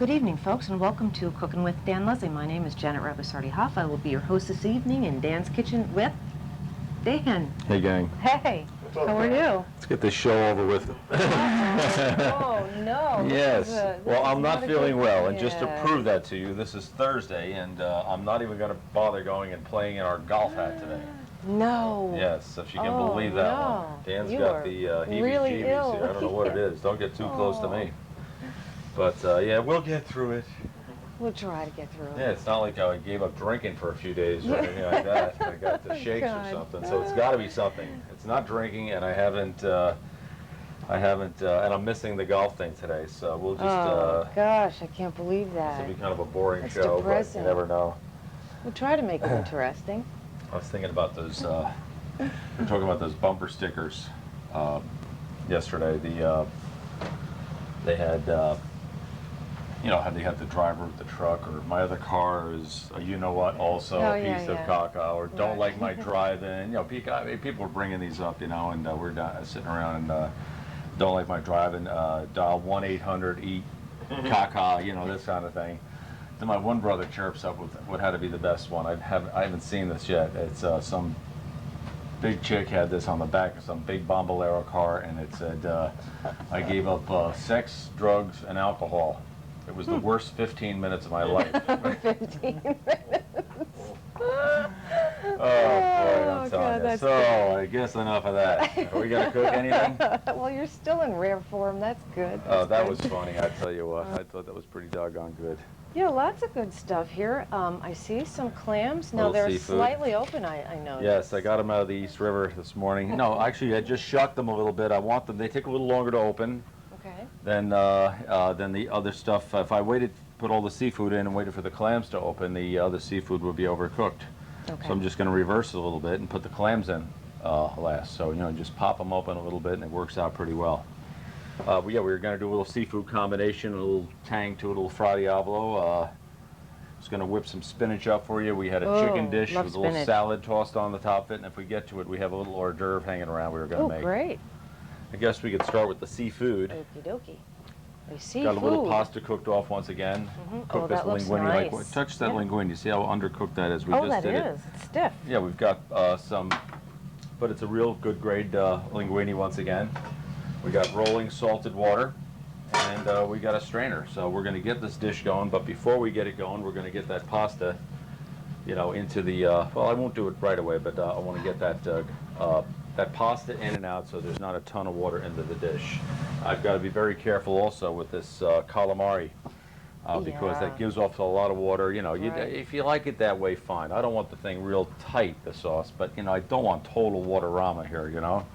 Good evening, folks, and welcome to Cooking with Dan Leslie. My name is Janet Rabasardi-Hoff. I will be your host this evening in Dan's kitchen with Dan. Hey, gang. Hey, how are you? Let's get this show over with. Oh, no. Yes. Well, I'm not feeling well, and just to Yeah. prove that to you, this is Thursday, and I'm not even going to bother going and playing in our golf hat today. No. Yes, if you can Oh, believe that no. one. Dan's You got are the really heebie-jeebies ill. here. I don't know what it is. Don't get too close to me. But, yeah, we'll get through it. We'll try to get through it. Yeah, it's not like I gave up drinking for a few days or anything like that. I got the shakes or God. something, so it's got to be something. It's not drinking, and I haven't, and I'm missing the golf thing today, so we'll just, Oh, gosh, I can't believe this that. will be kind of a boring That's show, depressing. but you never know. We'll try to make it interesting. I was thinking about those, we were talking about those bumper stickers yesterday. They had, you know, how they had the driver of the truck, or my other car is a you-know-what, also Oh, a yeah, piece of yeah. caca, or don't Right. like my drive-in. You know, people were bringing these up, you know, and we're sitting around and don't like my drive-in, dial 1-800-EAT caca, you know, this kind of thing. Then my one brother chirps up with what had to be the best one. I haven't seen this yet. It's some big chick had this on the back of some big Bombolero car, and it said, I gave up sex, drugs, and alcohol. It was the worst 15 minutes of my life. 15 minutes. Oh, boy, I'm God, telling you. that's So, good. I guess enough of that. Are we going to cook anything? Well, you're still in rare form. That's good. Oh, That's that good. was funny. I tell you what. I thought that was pretty doggone good. Yeah, lots of good stuff here. I see some clams. Now, Little they're seafood. slightly open, I noticed. Yes, I got them out of the East River this morning. No, actually, I just shucked them a little bit. I want them. They take a little longer to open Okay. than the other stuff. If I waited, put all the seafood in and waited for the clams to open, the other seafood would be overcooked. Okay. So I'm just going to reverse it a little bit and put the clams in last. So, you know, just pop them open a little bit, and it works out pretty well. Yeah, we were going to do a little seafood combination, a little tang to it, a little Fra Diavolo. Just going to whip some spinach up for you. We had a chicken dish love with a little spinach. salad tossed on the top of it, and if we get to it, we have a little hors d'oeuvre hanging around we were going Oh, to make. great. I guess we could start with the seafood. Okie dokie. I see Got a little food. pasta cooked off once again. Oh, Cook this that looks linguine. nice. Touch that Yeah. linguine. See how undercooked that is? We Oh, just that did is. It's stiff. it. Yeah, we've got some, but it's a real good grade linguine once again. We got rolling salted water, and we got a strainer. So we're going to get this dish going, but before we get it going, we're going to get that pasta, you know, into the, well, I won't do it right away, but I want to get that pasta in and out so there's not a ton of water into the dish. I've got to be very careful also with this calamari because Yeah. that gives off a lot of water. You know, Right. if you like it that way, fine. I don't want the thing real tight, the sauce, but, you know, I don't want total waterama here, you know,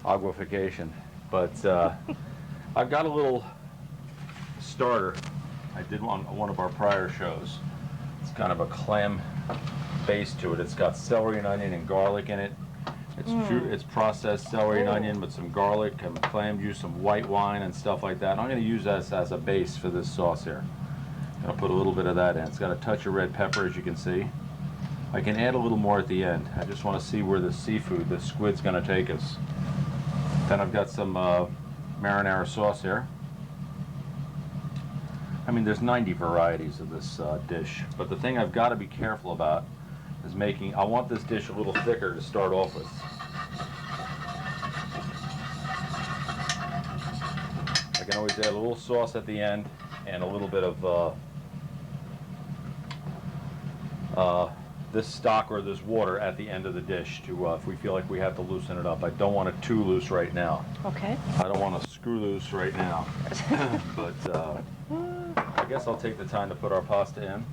aguification. But I've got a little starter I did on one of our prior shows. It's kind of a clam base to it. It's got celery and onion and garlic in it. It's processed celery and onion with some garlic and clam juice, some white wine and stuff like that. And I'm going to use that as a base for this sauce here. I'm going to put a little bit of that in. It's got a touch of red pepper, as you can see. I can add a little more at the end. I just want to see where the seafood, the squid's going to take us. Then I've got some marinara sauce here. I mean, there's 90 varieties of this dish, but the thing I've got to be careful about is I want this dish a little thicker to start off with. I can always add a little sauce at the end and a little bit of this stock or this water at the end of the dish to if we feel like we have to loosen it up. I don't want it too loose right now. Okay. I don't want to screw loose right now. But I guess I'll take the time to put our pasta in.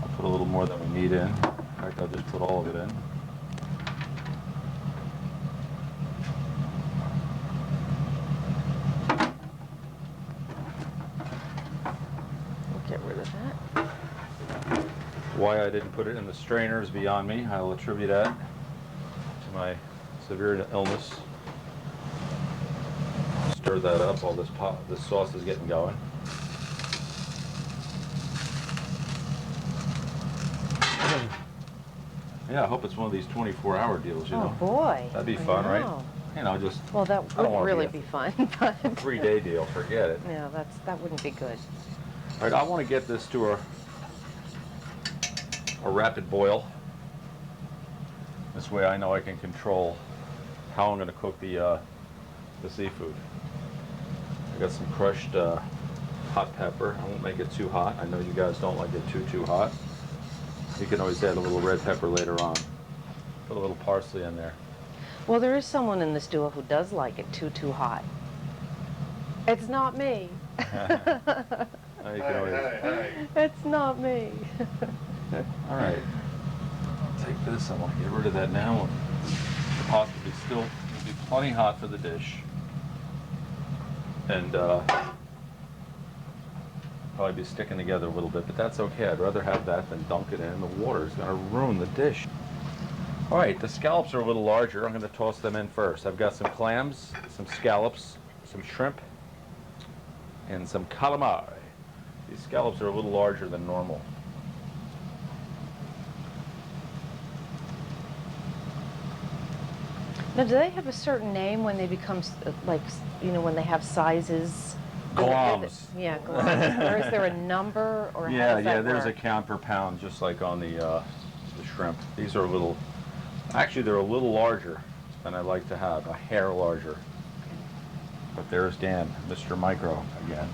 I'll put a little more than we need in. In fact, I'll just put all of it in. We'll get rid of that. Why I didn't put it in the strainer is beyond me. I'll attribute that to my severe illness. Stir that up while this sauce is getting going. Yeah, I hope it's one of these 24-hour deals, you Oh, know. boy. That'd be I fun, right? know. you know, just Well, that I don't would wanna really be be fun, but, 3-day deal, forget it. yeah, that wouldn't be good. All right, I want to get this to a rapid boil. This way I know I can control how I'm going to cook the seafood. I got some crushed hot pepper. I won't make it too hot. I know you guys don't like it too hot. You can always add a little red pepper later on. Put a little parsley in there. Well, there is someone in this duo who does like it too hot. It's not me. Now you can always- It's not me. All right. Take this. I want to get rid of that now. The pot will be still be plenty hot for the dish, and probably be sticking together a little bit. But that's okay. I'd rather have that than dunk it in. The water is going to ruin the dish. All right. The scallops are a little larger. I'm going to toss them in first. I've got some clams, some scallops, some shrimp, and some calamari. These scallops are a little larger than normal. Now, do they have a certain name when they become, like, you know, when they have sizes? Glams. Yeah, glams. Or is there a number, or how does that there's a work? count per pound, just like on the shrimp. These are a little, actually they're a little larger than I like to have, a hair larger. But there's Dan, Mr. Micro again.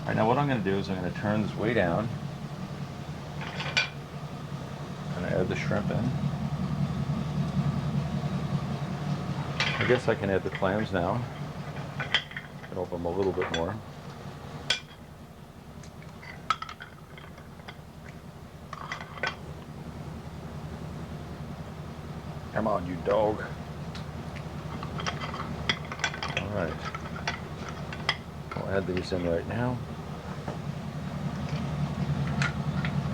All right, now what I'm going to do is I'm going to turn this way down. I'm going to add the shrimp in. I guess I can add the clams now. And open them a little bit more. Come on, you dog. All right. I'll add these in right now.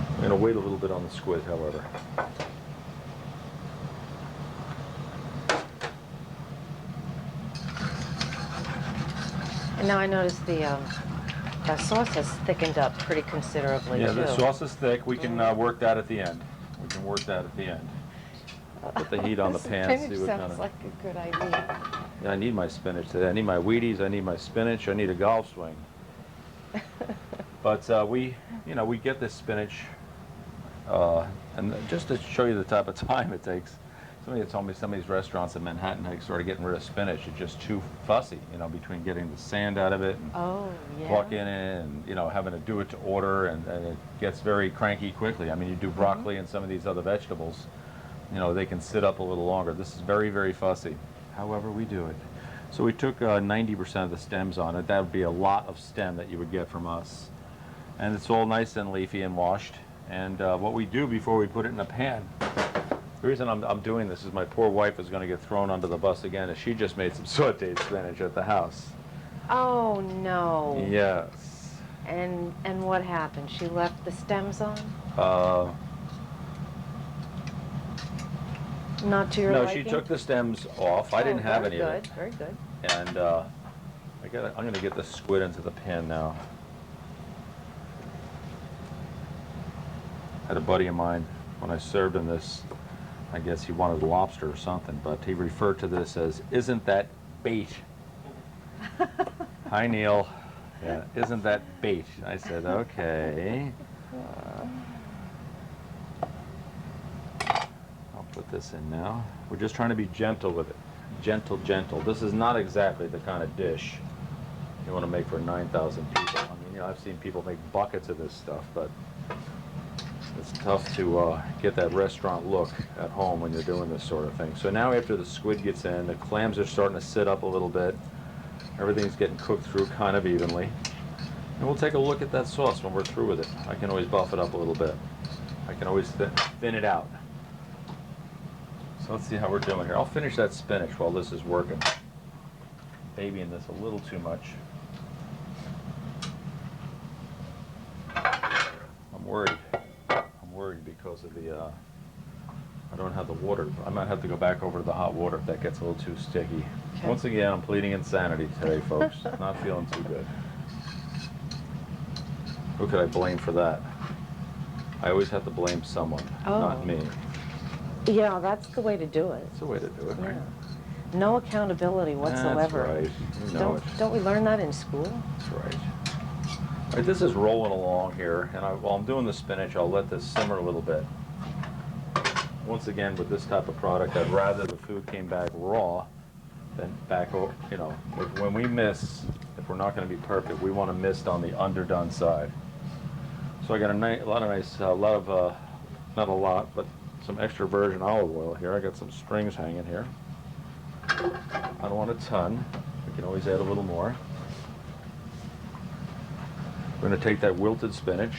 I'm going to wait a little bit on the squid, however. And now I noticed the sauce has thickened up pretty considerably, Yeah, too. the sauce is thick. We can work that at the end. We can work that at the end. Put the heat on the This pan. spinach See what sounds kind of. like a good idea. Yeah, I need my spinach today. I need my Wheaties. I need my spinach. I need a golf swing. But we get this spinach, and just to show you the type of time it takes. Somebody had told me some of these restaurants in Manhattan had started getting rid of spinach. It's just too fussy, between getting the sand out of it and Oh, yeah. plucking it and, having to do it to order, and it gets very cranky quickly. I mean, you do broccoli and some of these other vegetables, they can sit up a little longer. This is very, very fussy. However, we do it. So we took 90% of the stems on it. That would be a lot of stem that you would get from us. And it's all nice and leafy and washed. And what we do before we put it in a pan, the reason I'm doing this is my poor wife is going to get thrown under the bus again, as she just made some sauteed spinach at the house. Oh, no. Yes. And what happened? She left the stems on? Not to your No, liking? she took the stems off. I didn't have any of it. Very good. And I'm going to get the squid into the pan now. I had a buddy of mine, when I served him this, I guess he wanted lobster or something, but he referred to this as, "Isn't that bait?" Hi, Neil. Yeah, "Isn't that bait?" I said, okay. I'll put this in now. We're just trying to be gentle with it. Gentle, gentle. This is not exactly the kind of dish you want to make for 9,000 people. I mean, I've seen people make buckets of this stuff, but it's tough to get that restaurant look at home when you're doing this sort of thing. So now after the squid gets in, the clams are starting to sit up a little bit. Everything's getting cooked through kind of evenly. And we'll take a look at that sauce when we're through with it. I can always buff it up a little bit. I can always thin it out. So let's see how we're doing here. I'll finish that spinach while this is working. Babying this a little too much. I'm worried because of the, I don't have the water. I might have to go back over to the hot water if that gets a little too sticky. Okay. Once again, I'm pleading insanity today, folks. Not feeling too good. Who could I blame for that? I always have to blame someone, not Oh. me. Yeah, that's the way to do it. That's the way to do it, right? Yeah. No accountability whatsoever. That's right. You know it. Don't we learn that in school? That's right. All right, this is rolling along here, and while I'm doing the spinach, I'll let this simmer a little bit. Once again, with this type of product, I'd rather the food came back raw than back, you know, when we miss, if we're not going to be perfect, we want to mist on the underdone side. So I got a lot of nice, not a lot, but some extra virgin olive oil here. I got some strings hanging here. I don't want a ton. We can always add a little more. We're going to take that wilted spinach,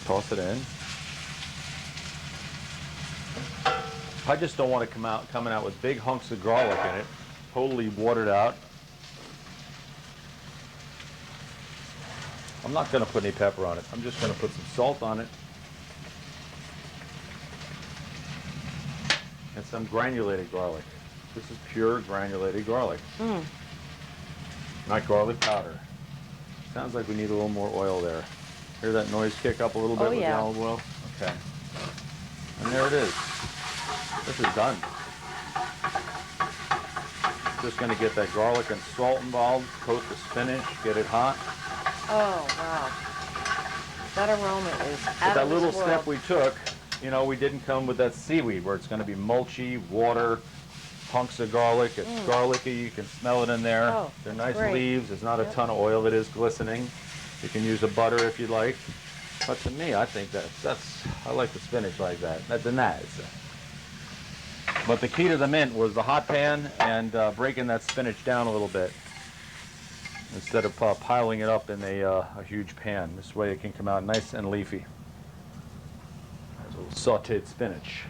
toss it in. I just don't want it coming out with big hunks of garlic in it, totally watered out. I'm not going to put any pepper on it. I'm just going to put some salt on it and some granulated garlic. This is pure granulated garlic, not garlic powder. Sounds like we need a little more oil there. Hear that noise kick up a little bit with the olive oil? Okay. And there it is. This is done. Just going to get that garlic and salt involved, coat the spinach, get it hot. Oh, wow. That aroma is But out that of little this world. step we took, you know, we didn't come with that seaweed where it's going to be mulchy, water, hunks of garlic. It's garlicky. You can smell it in there. Oh, They're that's nice great. leaves. There's not a ton of oil. It is glistening. You can use a butter if you like. But to me, I think I like the spinach like that. That's nice. But the key to the mint was the hot pan and breaking that spinach down a little bit instead of piling it up in a huge pan. This way it can come out nice and leafy. There's a little sauteed spinach.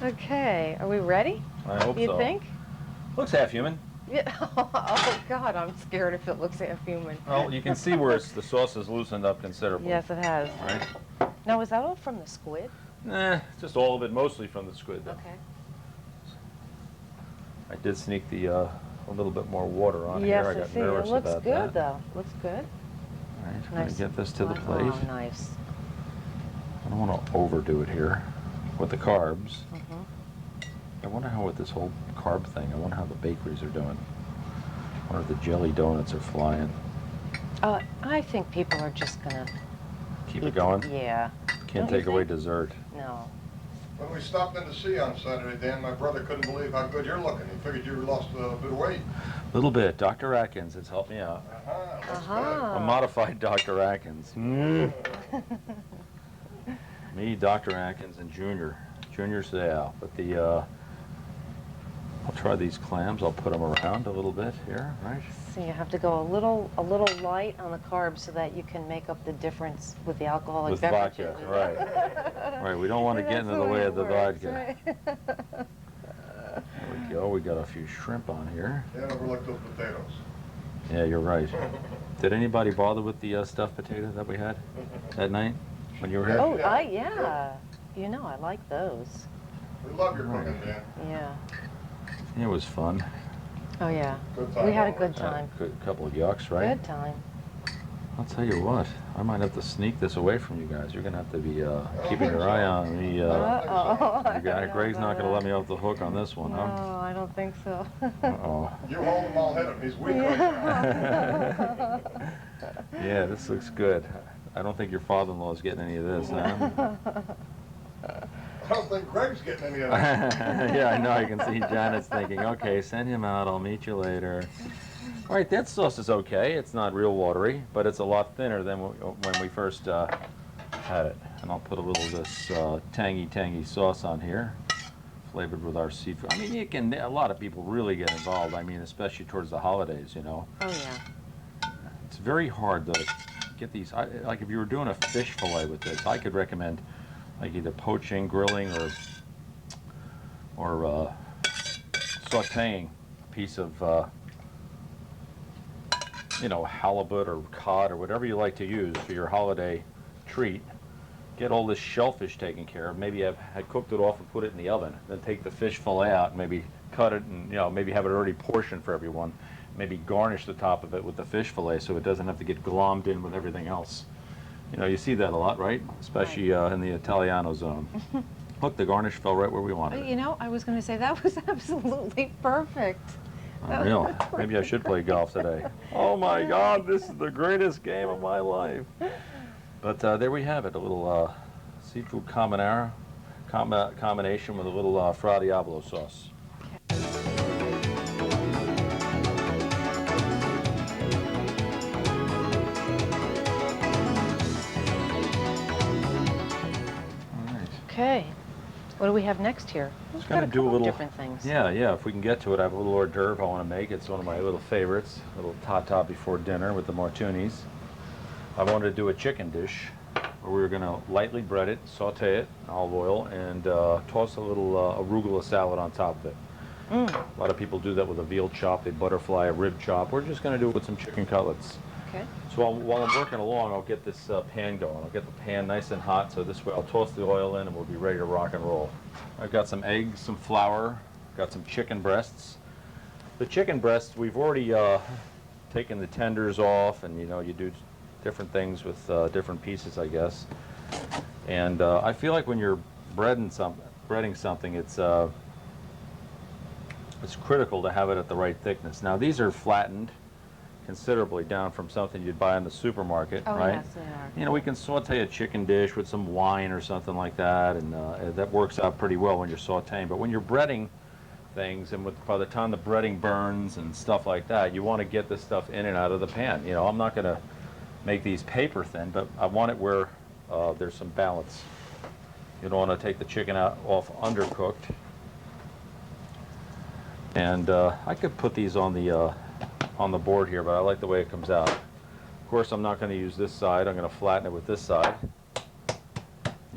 Okay, are we ready? I hope You so. think? Looks half human. Yeah. Oh, God, I'm scared if it looks half human. Well, you can see where the sauce has loosened up considerably. Yes, it has. Right? Now, is that all from the squid? Nah, just all of it, mostly from the squid, though. Okay. I did sneak a little bit more water on Yes, here. I I got see. nervous It looks about good, that. though. Looks good. All right, I'm Nice. gonna get this to the plate. Oh, nice. I don't want to overdo it here with the carbs. Mm-hmm. I wonder how with this whole carb thing, I wonder how the bakeries are doing. I wonder if the jelly donuts are flying. I think people are just gonna Keep it going? Yeah. Can't Don't you take away think? dessert. No. When we stopped in to see you on Saturday, Dan, my brother couldn't believe how good you're looking. He figured you lost a bit of weight. A little bit. Dr. Atkins has helped me out. Looks A modified Dr. Atkins. Me, Dr. Atkins, and Junior. Junior's Sal. But I'll try these clams. I'll put them around a little bit here, right? So you have to go a little light on the carbs so that you can make up the difference with the alcoholic With beverages. vodka, right. Right, we don't want to get into the way of the vodka. There we go. We got a few shrimp on here. Can't overlook those potatoes. Yeah, you're right. Did anybody bother with the stuffed potato that we had that night when you were here? Oh, yeah. You know, I like those. We love your cooking, Dan. Yeah. It was fun. Oh, yeah. Good time We had a always. good time. Good couple of yucks, right? Good time. I'll tell you what, I might have to sneak this away from you guys. You're going to have to be keeping your eye on me. Uh-oh. I don't know Greg's not going to about let me off the hook on this one, No, huh? I don't think so. Uh-oh. You hold him, I'll hit him. He's weak right now. Yeah, this looks good. I don't think your father-in-law is getting any of this, huh? I don't think Greg's getting any of that. Yeah, I know. I can see Janet's thinking, okay, send him out. I'll meet you later. All right, that sauce is okay. It's not real watery, but it's a lot thinner than when we first had it. And I'll put a little of this tangy sauce on here, flavored with our seafood. I mean, a lot of people really get involved. I mean, especially towards the holidays, you know. Oh, yeah. It's very hard to get these. Like if you were doing a fish fillet with this, I could recommend like either poaching, grilling, or sautéing a piece of halibut or cod or whatever you like to use for your holiday treat. Get all this shellfish taken care of. Maybe I cooked it off and put it in the oven. Then take the fish fillet out and maybe cut it and maybe have it already portioned for everyone. maybe garnish the top of it with the fish fillet so it doesn't have to get glommed in with everything else. You know, you see that a lot, right? Especially in the Italiano zone. Look, the garnish fell right where we wanted it. You know, I was going to say that was absolutely perfect. Unreal. Maybe I should play golf today. Oh my God, this is the greatest game of my life. But there we have it, a little seafood combination with a little Fra Diavolo sauce. Okay. What do we have next here? We've got a couple of different things. Yeah, if we can get to it, I have a little hors d'oeuvre I want to make. It's one of my little favorites, a little tata before dinner with the martinis. I wanted to do a chicken dish where we were going to lightly bread it, saute it in olive oil, and toss a little arugula salad on top of it. A lot of people do that with a veal chop. They butterfly a rib chop. We're just going to do it with some chicken cutlets. Okay. So while I'm working along, I'll get this pan going. I'll get the pan nice and hot, so this way I'll toss the oil in and we'll be ready to rock and roll. I've got some eggs, some flour, got some chicken breasts. The chicken breasts, we've already taken the tenders off, and you know, you do different things with different pieces, I guess. And I feel like when you're breading something, it's critical to have it at the right thickness. Now these are flattened considerably down from something you'd buy in the supermarket, right? Yes, they are. You know, we can saute a chicken dish with some wine or something like that, and that works out pretty well when you're sauteing. But when you're breading things, and by the time the breading burns and stuff like that, you want to get this stuff in and out of the pan. You know, I'm not going to make these paper thin, but I want it where there's some balance. You don't want to take the chicken off undercooked. And I could put these on the board here, but I like the way it comes out. Of course, I'm not going to use this side. I'm going to flatten it with this side.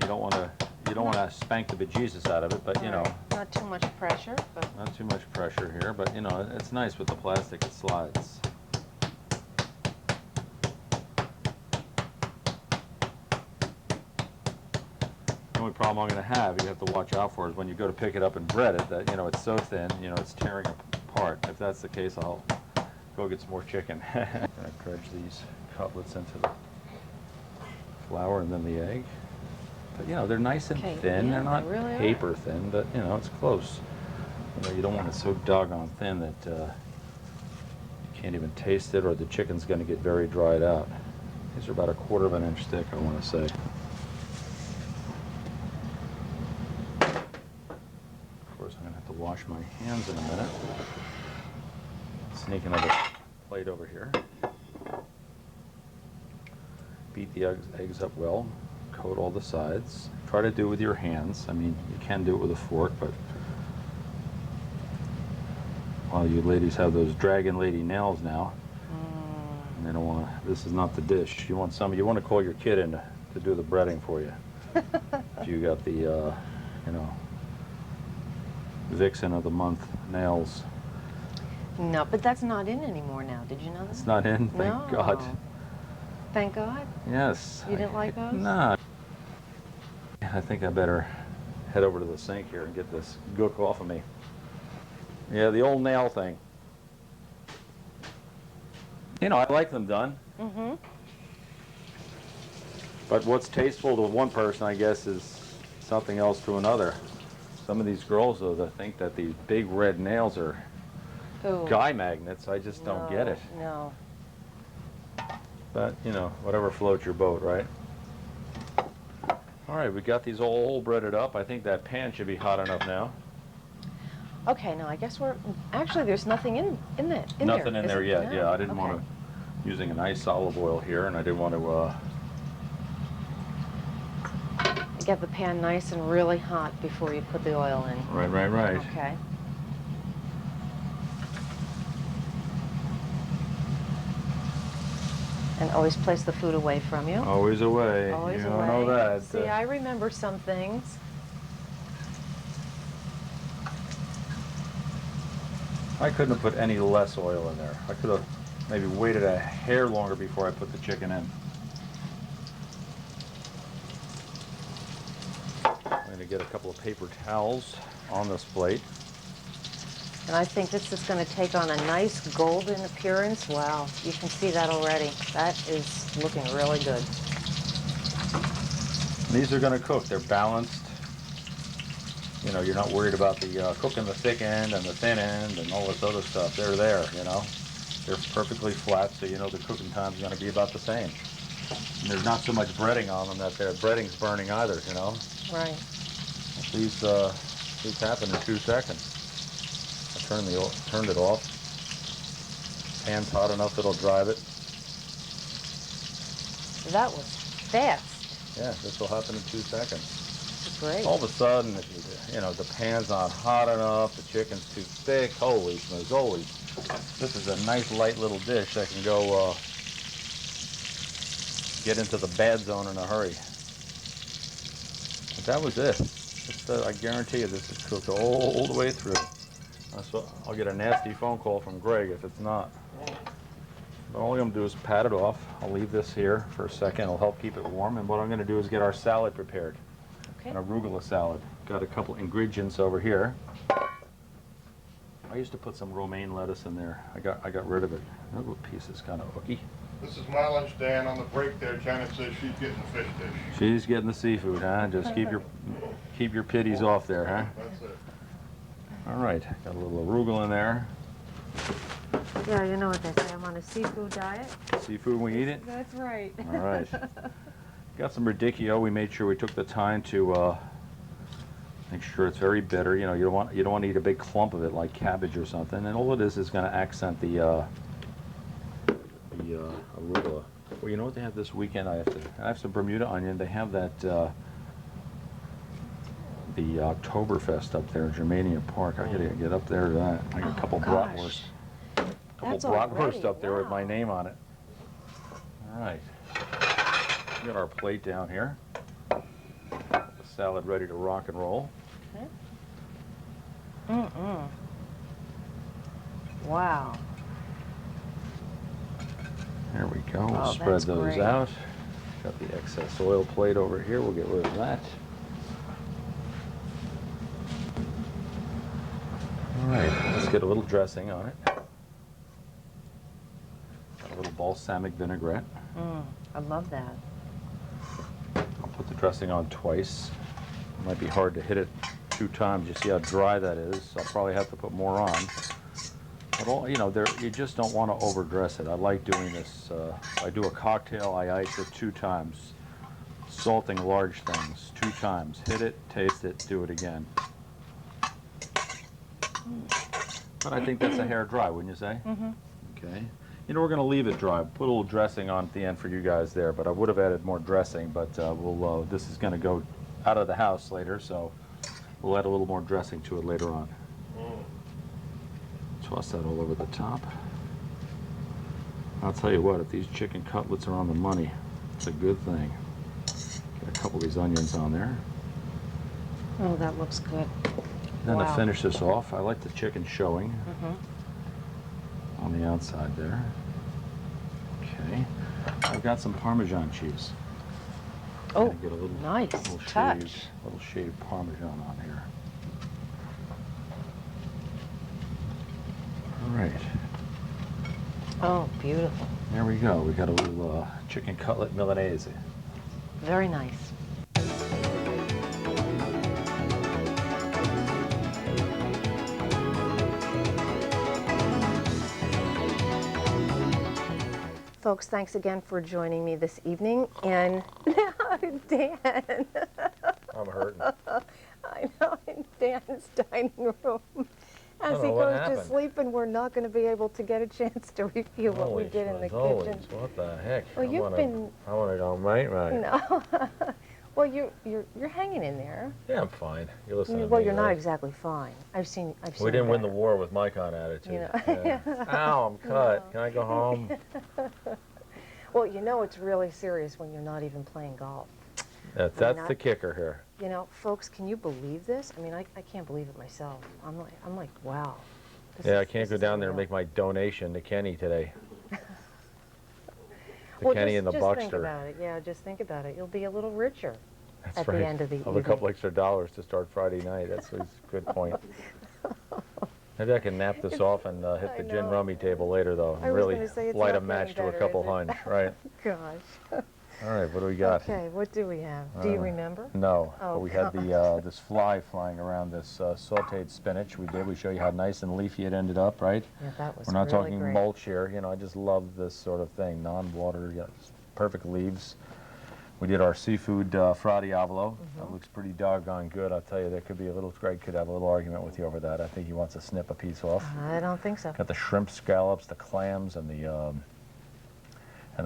You don't want to spank the bejesus out of it, but you know, Not too much pressure, but not too much pressure here. But you know, it's nice with the plastic. It slides. The only problem I'm going to have, you have to watch out for, is when you go to pick it up and bread it, that, you know, it's so thin, you know, it's tearing apart. If that's the case, I'll go get some more chicken. I'm going to dredge these cutlets into the flour and then the egg. But, you know, they're nice and Okay, thin. yeah, They're not they really are. paper thin, but, you know, it's close. You know, you don't want it so doggone thin that you can't even taste it, or the chicken's going to get very dried out. These are about 1/4 of an inch thick, I want to say. Of course, I'm going to have to wash my hands in a minute. Sneak another plate over here. Beat the eggs up well. Coat all the sides. Try to do it with your hands. I mean, you can do it with a fork, but well, you ladies have those dragon lady nails now. And they don't want to. This is not the dish. You want to call your kid in to do the breading for you. If you got the, you know, Vixen of the Month nails. no, but that's not in anymore now. Did you know that? It's not in. Thank God. Thank God? Yes. You didn't like those? No. I think I better head over to the sink here and get this gook off of me. Yeah, the old nail thing. You know, I like them done. Mm-hmm. But what's tasteful to one person, I guess, is something else to another. Some of these girls, though, that think that these big red nails are Ooh. guy magnets. I just don't get it. No. But, you know, whatever floats your boat, right? All right, we got these all breaded up. I think that pan should be hot enough now. Okay, now I guess actually there's nothing in there. Nothing in is there it? yet. No. Yeah, I didn't Okay. want to, using a nice olive oil here, and I didn't want to, Get the pan nice and really hot before you put the oil in. right. Okay. And always place the food away from you. Always away. Always you away. don't know that. See, I remember some things. I couldn't have put any less oil in there. I could have maybe waited a hair longer before I put the chicken in. I'm going to get a couple of paper towels on this plate. And I think this is going to take on a nice golden appearance. Wow, you can see that already. That is looking really good. These are going to cook. They're balanced. You know, you're not worried about the cooking the thick end and the thin end and all this other stuff. They're there, you know. They're perfectly flat, so you know the cooking time's going to be about the same. And there's not so much breading on them that their breading's burning either, you know. Right. These happen in 2 seconds. I turned it off. Pan's hot enough it'll drive it. That was fast. Yeah, this will happen in 2 seconds. Great. All of a sudden, if you know, the pan's not hot enough, the chicken's too thick. Holy schmozolies. This is a nice light little dish that can go get into the bad zone in a hurry. But that was it. I guarantee you this is cooked all the way through. So I'll get a nasty phone call from Greg if it's not. But all I'm going to do is pat it off. I'll leave this here for a second. It'll help keep it warm. And what I'm going to do is get our salad prepared. Okay. An arugula salad. Got a couple ingredients over here. I used to put some romaine lettuce in there. I got rid of it. That little piece is kind of hooky. This is my lunch, Dan. On the break there, Janet says she's getting the fish dish. She's getting the seafood, huh? Just keep your pitties off there, huh? That's it. All right, got a little arugula in there. Yeah, you know what they say. I'm on a seafood diet. Seafood, we eat it. That's right. All right. Got some radicchio. We made sure we took the time to make sure it's very bitter. You know, you don't want to eat a big clump of it like cabbage or something. And all it is going to accent the arugula. Well, you know what they have this weekend? I have some Bermuda onion. They have that the Oktoberfest up there in Germania Park. I gotta get up there to that. I got a couple bratwurst. That's Bratwurst already, up there with my wow. name on it. All right. We got our plate down here. The salad ready to rock and roll. Okay. Mm-mm. Wow. There we go. We'll Oh, spread that's those great. out. Got the excess oil plate over here. We'll get rid of that. All right, let's get a little dressing on it. Got a little balsamic vinaigrette. I love that. I'll put the dressing on twice. It might be hard to hit it 2 times. You see how dry that is. I'll probably have to put more on. But you know, you just don't want to overdress it. I like doing this. I do a cocktail. I ice it 2 times. Salting large things 2 times. Hit it, taste it, do it again. But I think that's a hair dry, wouldn't you say? Mm-hmm. Okay. You know, we're going to leave it dry. Put a little dressing on at the end for you guys there, but I would have added more dressing, but this is going to go out of the house later, so we'll add a little more dressing to it later on. Toss that all over the top. I'll tell you what, if these chicken cutlets are on the money, it's a good thing. Get a couple of these onions on there. Oh, that looks good. Then Wow. to finish this off, I like the chicken showing Mm-hmm. on the outside there. Okay. I've got some Parmesan cheese. Oh, Get a little, nice little touch. little shaved Parmesan on here. All right. Oh, beautiful. There we go. We got a little chicken cutlet Milanese. Very nice. Folks, thanks again for joining me this evening. And now, Dan. I'm hurting. I know, in Dan's dining room. As he know what goes to happened. sleep, and we're not going to be able to get a chance to review what we did in the kitchen. What the heck? Well, you've been. I want to go right. No. Well, you're hanging in there. Yeah, I'm fine. You're listening to Well, me, you're not right? exactly fine. I've seen. We didn't win the better. war with my kind of attitude. You know. Yeah. Ow, I'm cut. No. Can I go home? Well, you know it's really serious when you're not even playing golf. That's not- the kicker here. You know, folks, can you believe this? I mean, I can't believe it myself. I'm like, wow. Yeah, I can't go down there and make my donation to Kenny today. To Kenny and the just Buckster. think about it. Yeah, just think about it. You'll be a little richer That's at right. the end of the I'll have a couple evening. extra dollars to start Friday night. That's a good point. Maybe I can nap this off and hit I the gin know. rummy table later, though. I And was really gonna say, it's light a not match getting to a better, couple is it? hunch, right? Gosh. All right, what do we got? Okay, what do we have? Do you remember? No, Oh, but we had come the this fly flying around this sautéed spinach. We show you how nice and leafy it ended up, right? Yeah, that was We're not really talking great. mulch here. You know, I just love this sort of thing. Non-water, yeah, perfect leaves. We did our seafood fra diavolo. That looks pretty doggone good. I'll tell you, there could be a little, Greg could have a little argument with you over that. I think he wants to snip a piece off. I don't think so. Got the shrimp scallops, the clams, and the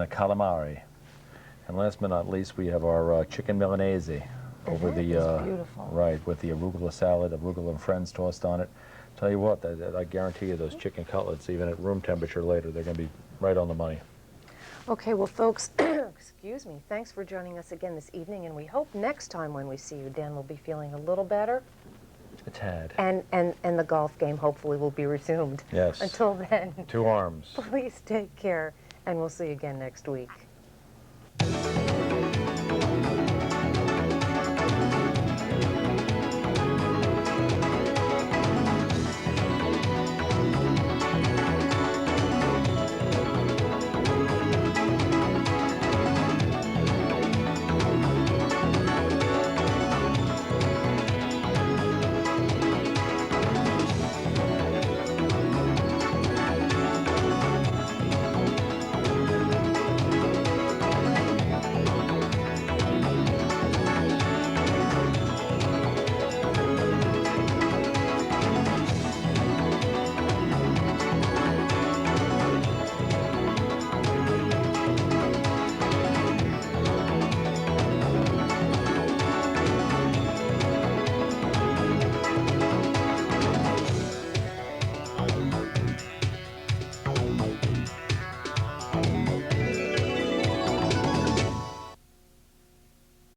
calamari. And last but not least, we have our chicken Milanese over That the is beautiful. right, with the arugula salad, arugula and friends tossed on it. Tell you what, I guarantee you, those chicken cutlets, even at room temperature later, they're going to be right on the money. Okay, well, folks, excuse me, thanks for joining us again this evening, and we hope next time when we see you, Dan will be feeling a little better, A tad. and the golf game hopefully will be resumed. Yes. Until then, 2 arms. please take care, and we'll see you again next week.